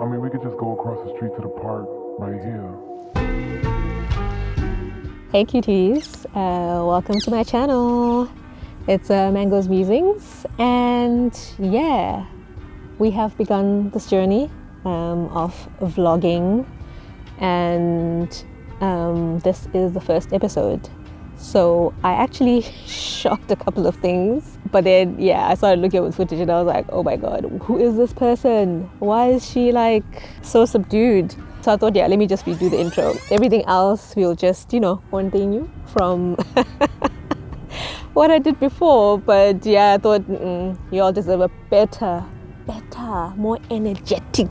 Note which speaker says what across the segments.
Speaker 1: I mean, we could just go across the street to the park right here.
Speaker 2: Hey cuties, welcome to my channel. It's Mango's Musings, and yeah, we have begun this journey of vlogging, and this is the first episode. So I actually shot a couple of things, but then I started looking at the footage and I was like, oh my god, who is this person? Why is she like so subdued? So I thought, let me just redo the intro. Everything else we'll just, continue from what I did before. But I thought you all deserve a better, more energetic,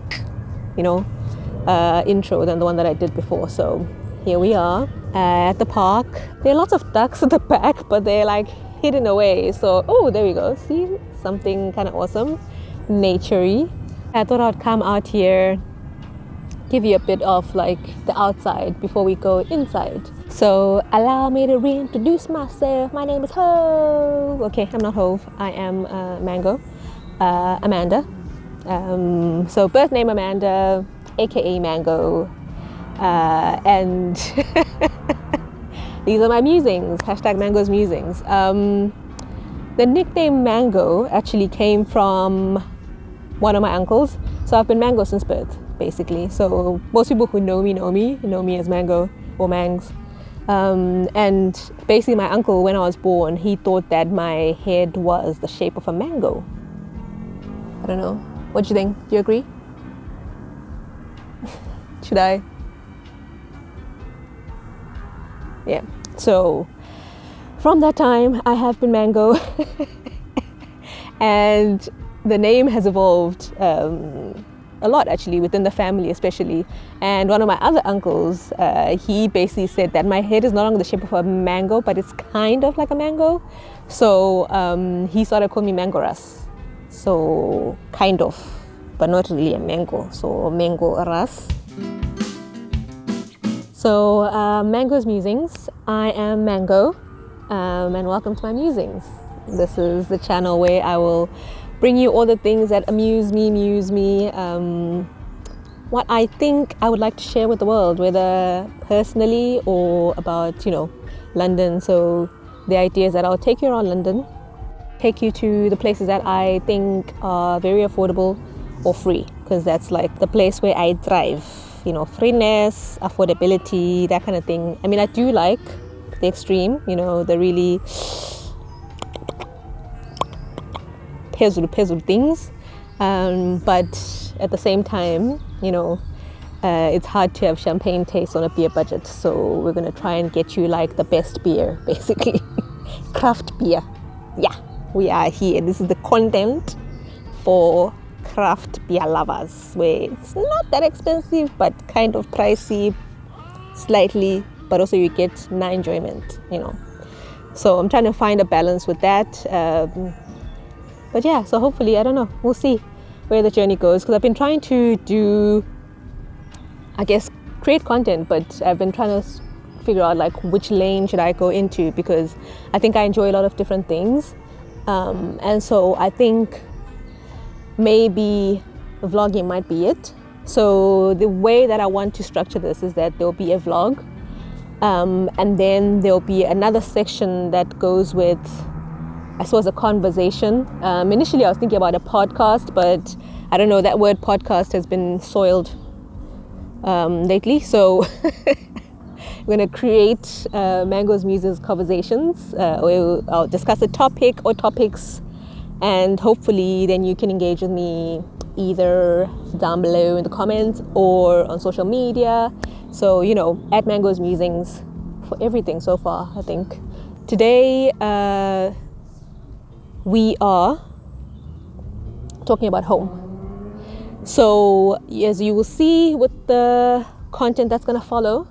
Speaker 2: intro than the one that I did before. So here we are at the park. There are lots of ducks at the back, but they're like hidden away. So, oh, there we go. See, something kind of awesome, naturey. I thought I'd come out here, give you a bit of like the outside before we go inside. So allow me to reintroduce myself. My name is Hove. Okay, I'm not Hove. I am Mango, Amanda. So birth name Amanda, aka Mango. And these are my musings, hashtag Mango's Musings. The nickname Mango actually came from one of my uncles. So I've been Mango since birth, basically. So most people who know me as Mango or Mangs. And basically my uncle, when I was born, he thought that my head was the shape of a mango. I don't know. What do you think? Do you agree? Should I? Yeah. So from that time, I have been Mango. And the name has evolved a lot actually within the family especially. And one of my other uncles, he basically said that my head is no longer the shape of a mango, but it's kind of like a mango. So he started calling me Mangoras. So kind of, but not really a mango. So Mangoras. So Mango's Musings. I am Mango, and welcome to my musings. This is the channel where I will bring you all the things that amuse me, what I think I would like to share with the world, whether personally or about, London. So the idea is that I'll take you around London, take you to the places that I think are very affordable or free, because that's like the place where I thrive, freeness, affordability, that kind of thing. I mean, I do like the extreme, the really peso things, but at the same time, it's hard to have champagne taste on a beer budget. So we're going to try and get you like the best beer, basically. Craft beer. Yeah, we are here. This is the content for craft beer lovers, where it's not that expensive but kind of pricey slightly, but also you get enjoyment, So I'm trying to find a balance with that. But so hopefully, I don't know, we'll see where the journey goes, because I've been trying to do, I guess, create content, but I've been trying to figure out like which lane should I go into, because I think I enjoy a lot of different things. And so I think maybe vlogging might be it. So the way that I want to structure this is that there'll be a vlog, and then there'll be another section that goes with, I suppose, a conversation. Initially I was thinking about a podcast, but I don't know, that word podcast has been soiled lately. So we're going to create Mango's Musings Conversations, where I'll discuss a topic or topics, and hopefully then you can engage with me either down below in the comments or on social media. So, at Mango's Musings for everything so far, I think. Today, we are talking about home. So as you will see with the content that's going to follow,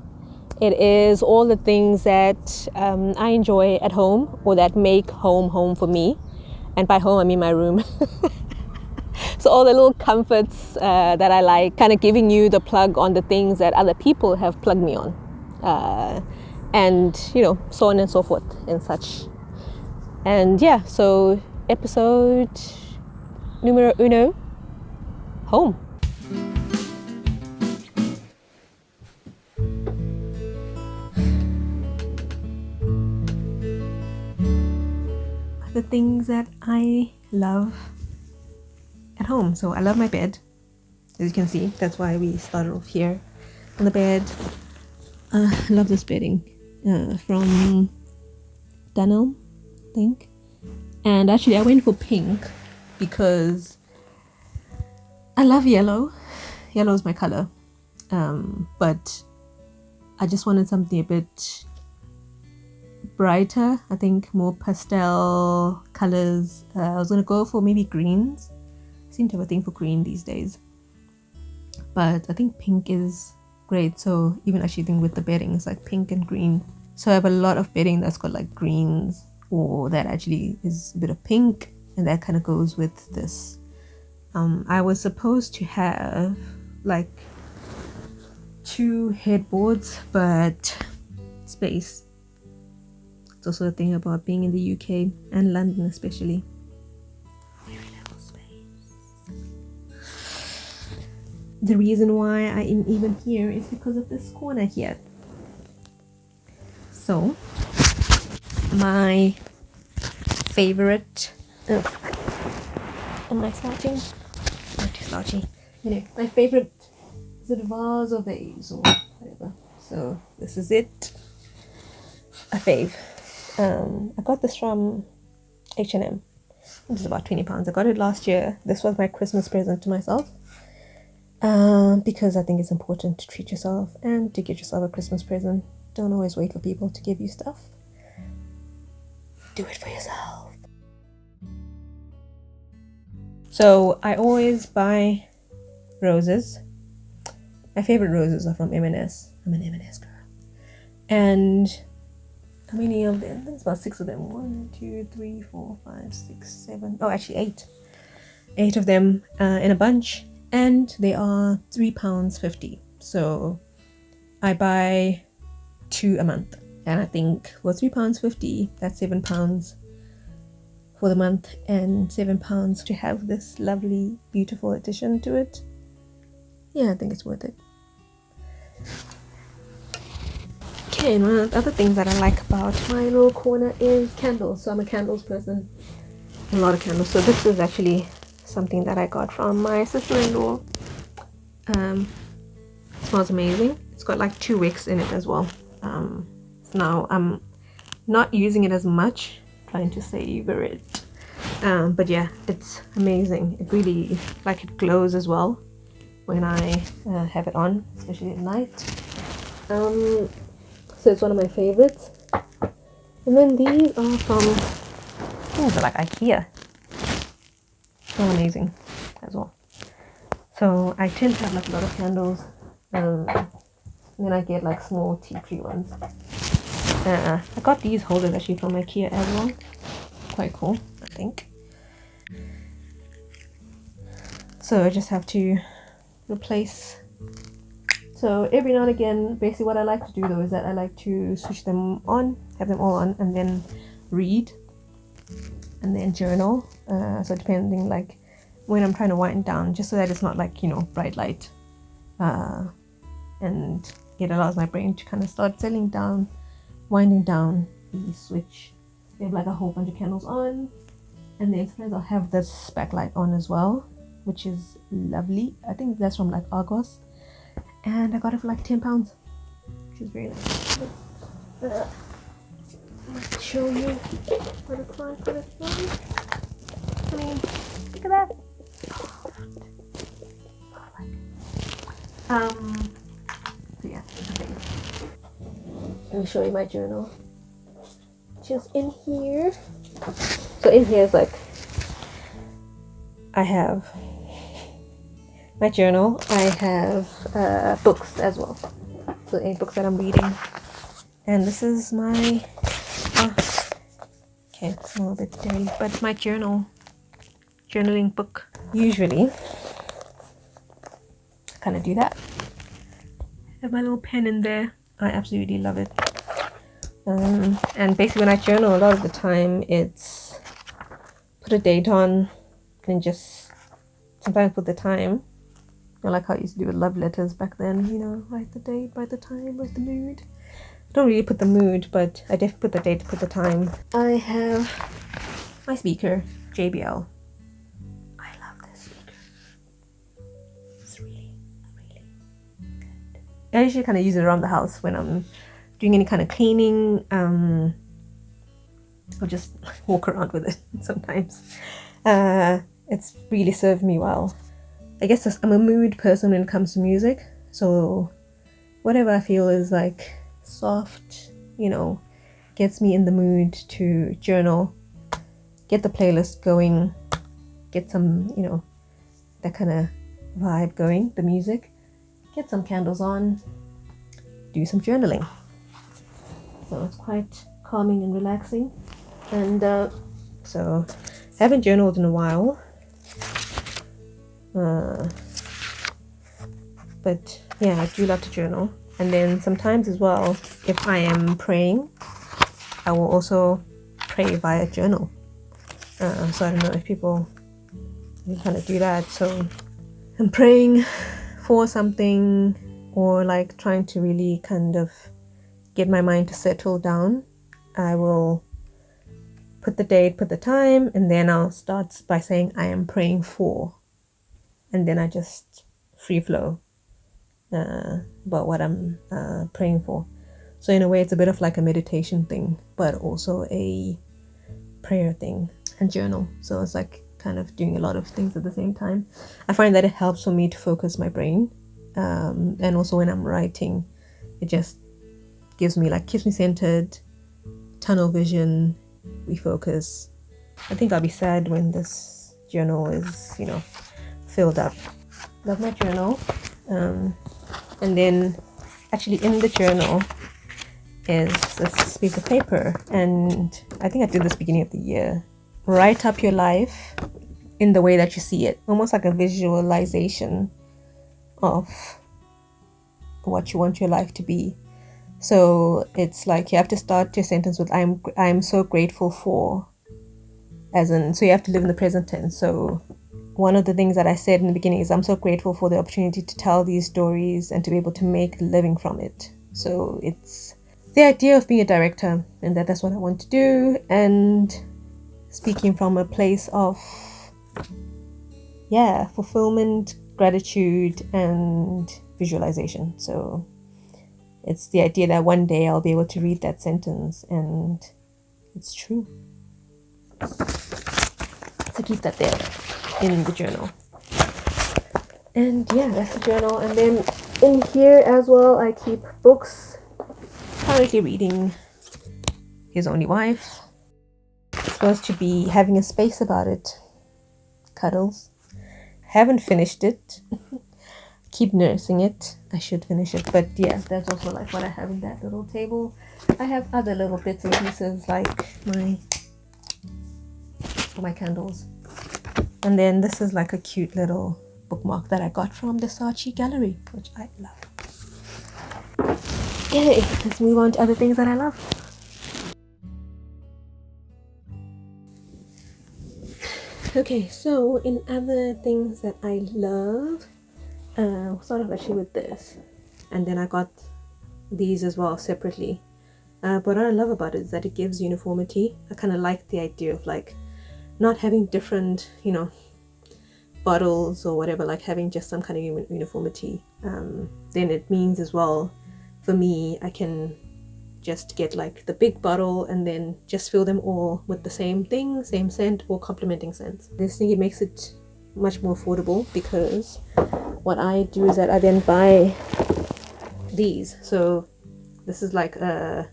Speaker 2: it is all the things that I enjoy at home, or that make home for me. And by home, I mean my room. So all the little comforts that I like, kind of giving you the plug on the things that other people have plugged me on. And, so on and so forth and such. And so episode numero uno, home. the things that I love at home. So I love my bed, as you can see. That's why we started off here on the bed. I love this bedding from Dunelm, I think. And actually I went for pink because I love yellow. Yellow is my color. But I just wanted something a bit brighter. I think more pastel colors. I was gonna go for maybe greens. I seem to have a thing for green these days. But I think pink is great. So even actually think with the bedding, it's like pink and green. So I have a lot of bedding that's got like greens, or that actually is a bit of pink, and that kind of goes with this. I was supposed to have like 2 headboards, but space. It's also a thing about being in the UK and London especially. Very little space. The reason why I am even here is because of this corner here. So my favorite, am I slouching? Not too slouchy. Anyway, my favorite, is it vase or vase or whatever. So this is it. A fave. I got this from H&M. This is about £20. I got it last year. This was my Christmas present to myself. Because I think it's important to treat yourself and to get yourself a Christmas present. Don't always wait for people to give you stuff. Do it for yourself. So I always buy roses. My favorite roses are from M&S. I'm an M&S girl. And how many of them? There's about 6 of them. 1, 2, 3, 4, 5, 6, 7. Oh, actually 8. 8 of them in a bunch. And they are £3.50. So I buy 2 a month. And I think for £3.50, that's £7 for the month, and £7 to have this lovely, beautiful addition to it. Yeah, I think it's worth it. Okay, and one of the other things that I like about my little corner is candles. So I'm a candles person. A lot of candles. So this is actually something that I got from my sister-in-law. It smells amazing. It's got like 2 wicks in it as well. Now I'm not using it as much, trying to savor it. But yeah, it's amazing. It really, like, it glows as well when I have it on, especially at night. So it's one of my favorites. And then these are from, these are like IKEA. So amazing as well. So I tend to have like a lot of candles. And then I get like small tea tree ones. I got these holders actually from IKEA as well. Quite cool, I think. So I just have to replace. So every now and again, basically what I like to do though is that I like to switch them on, have them all on, and then read, and then journal. So depending, like when I'm trying to wind down, just so that it's not like, you know, bright light, and it allows my brain to kind of start settling down, winding down. The switch, they have like a whole bunch of candles on, and then sometimes I'll have this backlight on as well, which is lovely. I think that's from like Argos, and I got it for like £10, which is very nice. Let's show you what it's like. I mean, look at that. So yeah, let me show you my journal, which is in here. So in here is like, I have my journal, I have books as well, so any books that I'm reading. And this is my okay, it's a little bit dirty, but my journaling book. Usually I kind of do that. I have my little pen in there. I absolutely love it. And basically when I journal, a lot of the time it's put a date on and just sometimes put the time. I like how I used to do with love letters back then, you know, write the date, write the time, write the mood. I don't really put the mood, but I definitely put the date, put the time. I have my speaker, JBL. I love this speaker. It's really, really good. I usually kind of use it around the house when I'm doing any kind of cleaning. I'll just walk around with it sometimes. It's really served me well. I guess I'm a mood person when it comes to music, so whatever I feel is like soft, you know, gets me in the mood to journal, get the playlist going, get some, you know, that kind of vibe going, the music, get some candles on, do some journaling. So it's quite calming and relaxing. And so I haven't journaled in a while. But yeah, I do love to journal. And then sometimes as well, if I am praying, I will also pray via journal. So I don't know if people kind of do that. So I'm praying for something, or like trying to really kind of get my mind to settle down. I will put the date, put the time, and then I'll start by saying I am praying for. And then I just free flow about what I'm praying for. So in a way, it's a bit of like a meditation thing, but also a prayer thing and journal. So it's like kind of doing a lot of things at the same time. I find that it helps for me to focus my brain. And also when I'm writing, it just keeps me centered, tunnel vision, refocus. I think I'll be sad when this journal is, you know, filled up. Love my journal. And then actually in the journal is this piece of paper, and I think I did this beginning of the year. Write up your life in the way that you see it, almost like a visualization of what you want your life to be. So it's like you have to start your sentence with I'm so grateful for, as in, so you have to live in the present tense. So one of the things that I said in the beginning is I'm so grateful for the opportunity to tell these stories and to be able to make a living from it. So it's the idea of being a director, and that's what I want to do, and speaking from a place of fulfillment, gratitude, and visualization. So it's the idea that one day I'll be able to read that sentence and it's true. So keep that there in the journal. And yeah, that's the journal. And then in here as well, I keep books. Currently reading His Only Wife. It's supposed to be having a space about it. Cuddles. Haven't finished it. Keep nursing it. I should finish it. But yeah, that's also like what I have in that little table. I have other little bits and pieces like my candles. And then this is like a cute little bookmark that I got from the Saatchi gallery, which I love. Okay, let's move on to other things that I love. Okay, so in other things that I love, sort of actually with this, and then I got these as well separately. But what I love about it is that it gives uniformity. I kind of like the idea of like not having different, you know, bottles or whatever, like having just some kind of uniformity. Then it means as well, for me, I can just get like the big bottle and then just fill them all with the same thing, same scent or complementing scents. This thing, it makes it much more affordable, because what I do is that I then buy these. So this is like a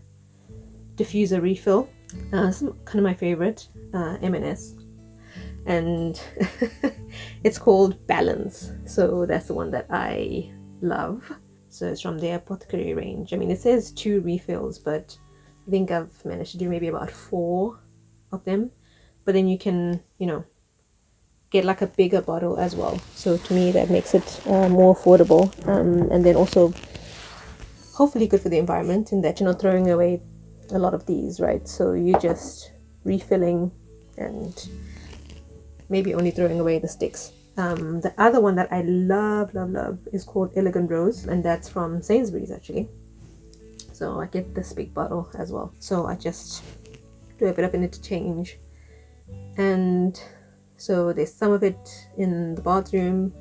Speaker 2: diffuser refill. This is kind of my favorite, M&S, and it's called Balance. So that's the one that I love. So it's from the apothecary range. I mean, it says 2 refills, but I think I've managed to do maybe about 4 of them. But then you can, you know, get like a bigger bottle as well. So to me, that makes it more affordable, and then also hopefully good for the environment, in that you're not throwing away a lot of these, right? So you're just refilling and maybe only throwing away the sticks. The other one that I love is called Elegant Rose, and that's from Sainsbury's actually. So I get this big bottle as well. So I just do a bit of an interchange And so there's some of it in the bathroom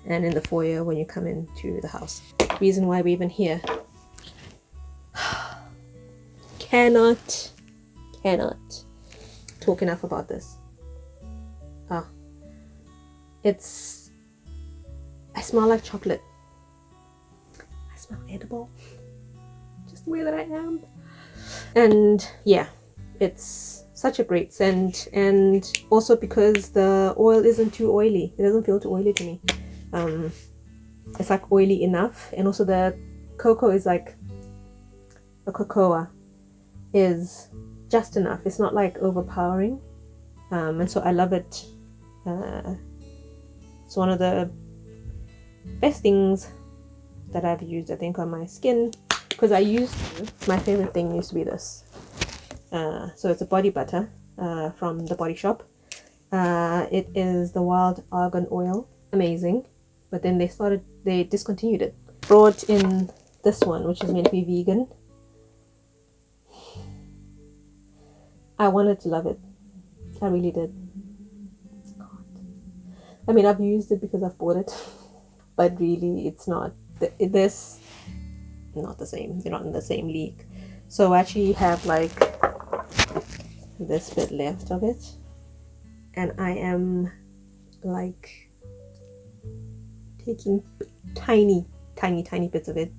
Speaker 2: and in the foyer when you come into the house. Reason why we're even here. Cannot talk enough about this. I smell like chocolate. I smell edible. Just the way that I am. And yeah, it's such a great scent, and also because the oil isn't too oily. It doesn't feel too oily to me. It's like oily enough, and also the cocoa is like, the cocoa is just enough. It's not like overpowering, and so I love it. It's one of the best things that I've used, I think, on my skin, because my favorite thing used to be this. So it's a body butter from the Body Shop. It is the wild argan oil. Amazing. But then they discontinued it. Brought in this one, which is meant to be vegan. I wanted to love it. I really did. I mean, I've used it because I've bought it, but really it's not. This not the same. They're not in the same league. So I actually have like this bit left of it, and I am like taking tiny bits of it.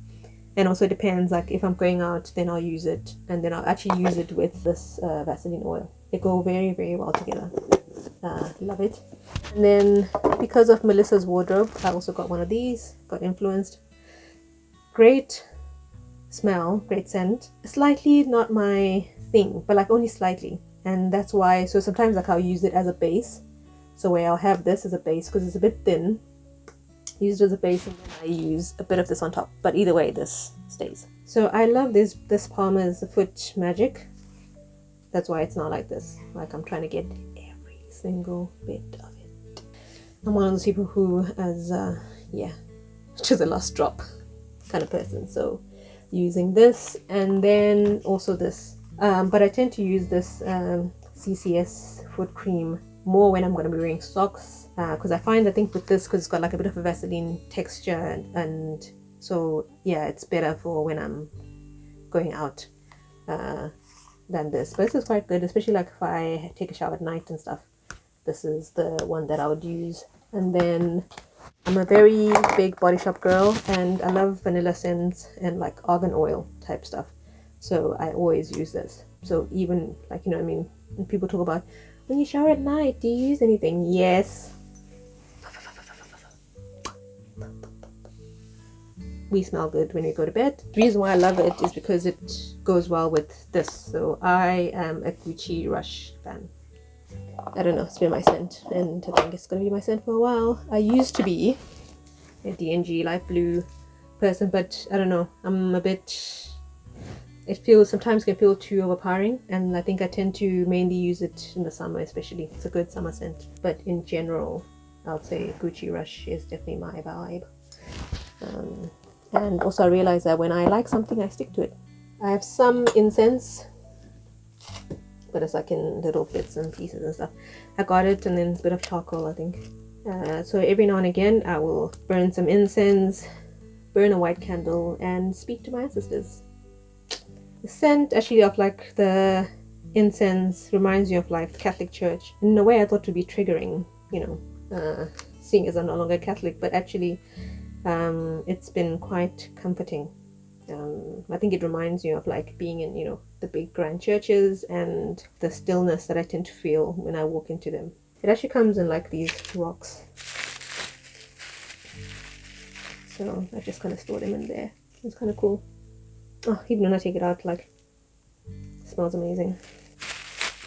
Speaker 2: And also it depends, like if I'm going out, then I'll use it, and then I'll actually use it with this Vaseline oil. They go very, very well together. Love it. And then because of Melissa's wardrobe, I also got one of these. Got influenced. Great smell, great scent. Slightly not my thing, but like only slightly. And that's why, so sometimes like I'll use it as a base. So where I'll have this as a base because it's a bit thin. Use it as a base, and then I use a bit of this on top. But either way, this stays. So I love this Palmer's Foot Magic. That's why it's not like this. Like I'm trying to get every single bit of it. I'm one of those people who has, to the last drop kind of person. So using this, and then also this. But I tend to use this CCS foot cream more when I'm going to be wearing socks. Because I think with this, because it's got like a bit of a Vaseline texture, and so yeah, it's better for when I'm going out than this. But this is quite good, especially like if I take a shower at night and stuff. This is the one that I would use. And then I'm a very big Body Shop girl, and I love vanilla scents and like argan oil type stuff. So I always use this. So even like, you know what I mean, when people talk about when you shower at night, do you use anything? Yes. We smell good when we go to bed. The reason why I love it is because it goes well with this. So I am a Gucci Rush fan. I don't know, it's been my scent, and I think it's gonna be my scent for a while. I used to be a DNG light blue person, but I don't know, I'm a bit, sometimes can feel too overpowering, and I think I tend to mainly use it in the summer especially. It's a good summer scent, but in general I'll say Gucci Rush is definitely my vibe. And also I realize that when I like something, I stick to it. I have some incense, but it's like in little bits and pieces and stuff. I got it, and then a bit of charcoal, I think. So every now and again I will burn some incense, burn a white candle, and speak to my ancestors. The scent actually of like the incense reminds me of like the Catholic Church. In a way I thought it would be triggering, you know, seeing as I'm no longer Catholic, but actually it's been quite comforting. I think it reminds me of like being in, you know, the big grand churches, and the stillness that I tend to feel when I walk into them. It actually comes in like these rocks, so I just kind of store them in there. It's kind of cool. Oh, even when I take it out, like, it smells amazing.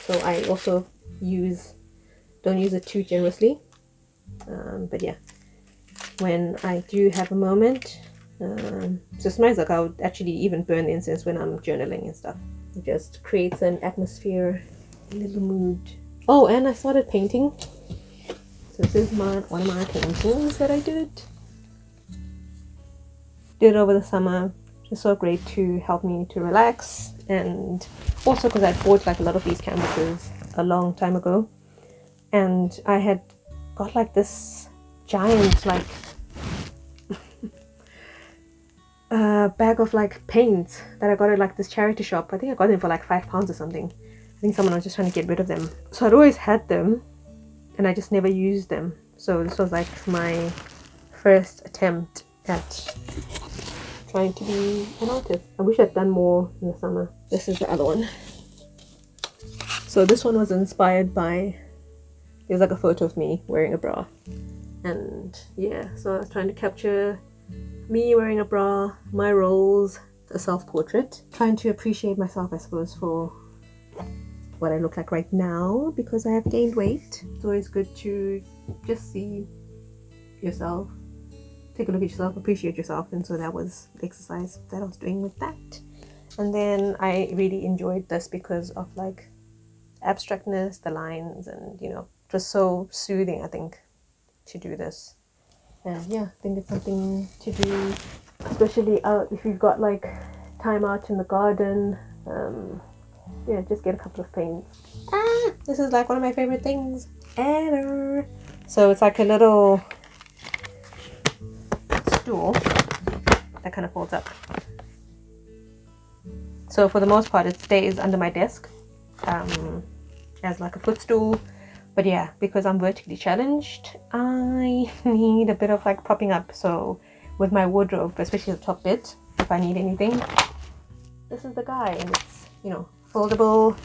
Speaker 2: So I also don't use it too generously, but yeah, when I do have a moment, so it's nice. Like I would actually even burn the incense when I'm journaling and stuff. It just creates an atmosphere, a little mood. Oh, and I started painting. So this is one of my paintings that I did over the summer. It's so great to help me to relax, and also because I bought like a lot of these canvases a long time ago, and I had got like this giant like bag of like paints that I got at like this charity shop. I think I got them for like £5 or something. I think someone was just trying to get rid of them. So I'd always had them and I just never used them. So this was like my first attempt at trying to be an artist. I wish I'd done more in the summer. This is the other one. So this one was inspired by, there's like a photo of me wearing a bra. And yeah, so I was trying to capture me wearing a bra, my roles, a self-portrait. Trying to appreciate myself, I suppose, for what I look like right now because I have gained weight. It's always good to just see yourself, take a look at yourself, appreciate yourself. And so that was the exercise that I was doing with that. And then I really enjoyed this because of like abstractness, the lines, and you know, it was so soothing, I think, to do this. And yeah, I think it's something to do, especially out if you've got like time out in the garden. Yeah, just get a couple of paints. This is like one of my favorite things ever. So it's like a little stool that kind of folds up. So for the most part, it stays under my desk as like a footstool. But yeah, because I'm vertically challenged, I need a bit of like propping up. So with my wardrobe, especially the top bit, if I need anything, this is the guy, and it's, you know, foldable,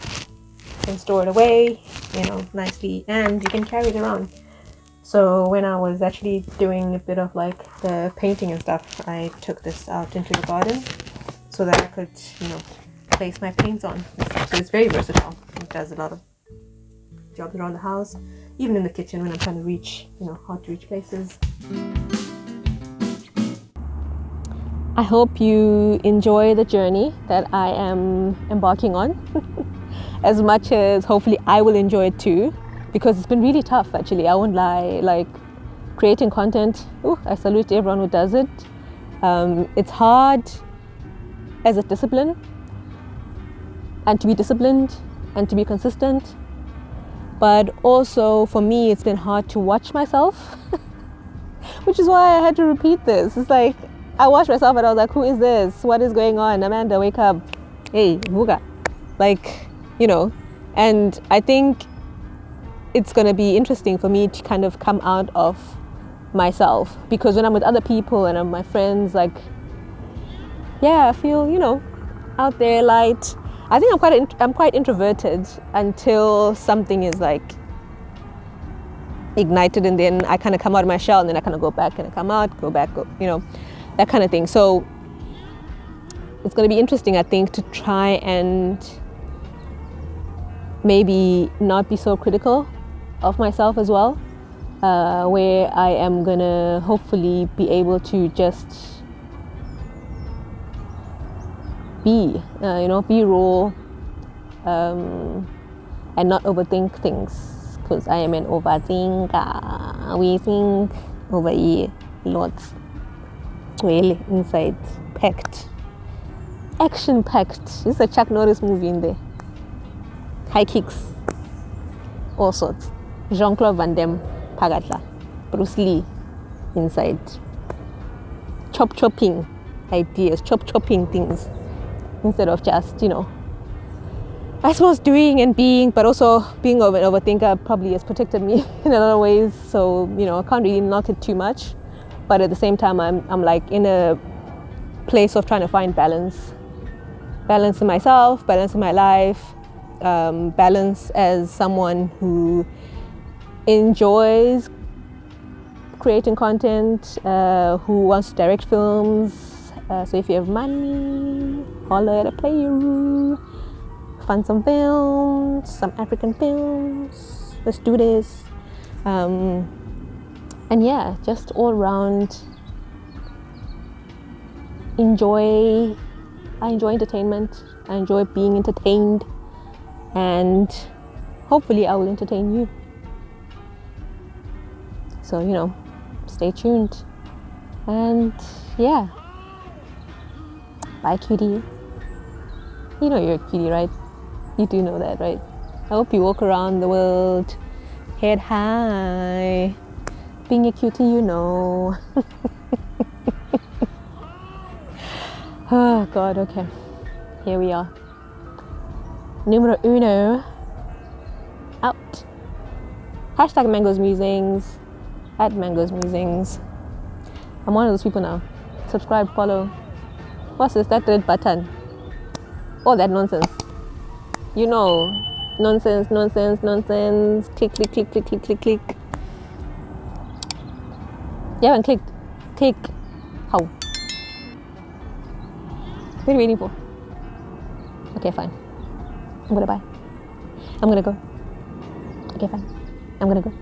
Speaker 2: you can store it away, you know, nicely, and you can carry it around. So when I was actually doing a bit of like the painting and stuff, I took this out into the garden so that I could, you know, place my paints on and stuff. So it's very versatile. It does a lot of jobs around the house, even in the kitchen when I'm trying to reach, you know, hard to reach places. I hope you enjoy the journey that I am embarking on as much as hopefully I will enjoy it too, because it's been really tough actually, I won't lie. Like creating content, I salute everyone who does it. It's hard as a discipline, and to be disciplined and to be consistent. But also for me, it's been hard to watch myself, which is why I had to repeat this. It's like, I watched myself and I was like, who is this? What is going on? Amanda, wake up. Hey, Vuga. Like, you know, and I think it's going to be interesting for me to kind of come out of myself, because when I'm with other people and I'm my friends, like, yeah, I feel, you know, out there, light. I think I'm quite introverted until something is like ignited, and then I kind of come out of my shell, and then I kind of go back and I come out, go back, go, you know, that kind of thing. So it's going to be interesting, I think, to try and maybe not be so critical of myself as well, where I am going to hopefully be able to just be, you know, be raw, and not overthink things, because I am an overthinker. We think over here lots, really, inside, packed, action packed. This is a Chuck Norris movie in there. High kicks, all sorts. Jean-Claude Van Damme, Pagatla, Bruce Lee inside. Chopping ideas, chopping things, instead of just, you know, I suppose doing and being, but also being an overthinker probably has protected me in a lot of ways. So, you know, I can't really knock it too much, but at the same time, I'm like in a place of trying to find balance in myself, balance in my life, balance as someone who enjoys creating content, who wants to direct films. So if you have money, holler at a player, fund some films, some African films, let's do this. And yeah, just all around I enjoy entertainment, I enjoy being entertained, and hopefully I will entertain you. So, you know, stay tuned. And yeah, bye cutie. You know you're a cutie, right? You do know that, right? I hope you walk around the world Head high. Being a cutie, you know. Oh God, okay. Here we are. Numero uno. Out. Hashtag Mango's Musings. At Mango's Musings. I'm one of those people now. Subscribe, follow. What's this? That red button. All that nonsense. You know. Nonsense, nonsense, nonsense. Click, click, click, click, click, click, click. You haven't clicked. Click. How? What are you waiting for? Okay, fine. I'm gonna buy. I'm gonna go. Okay, fine. I'm gonna go.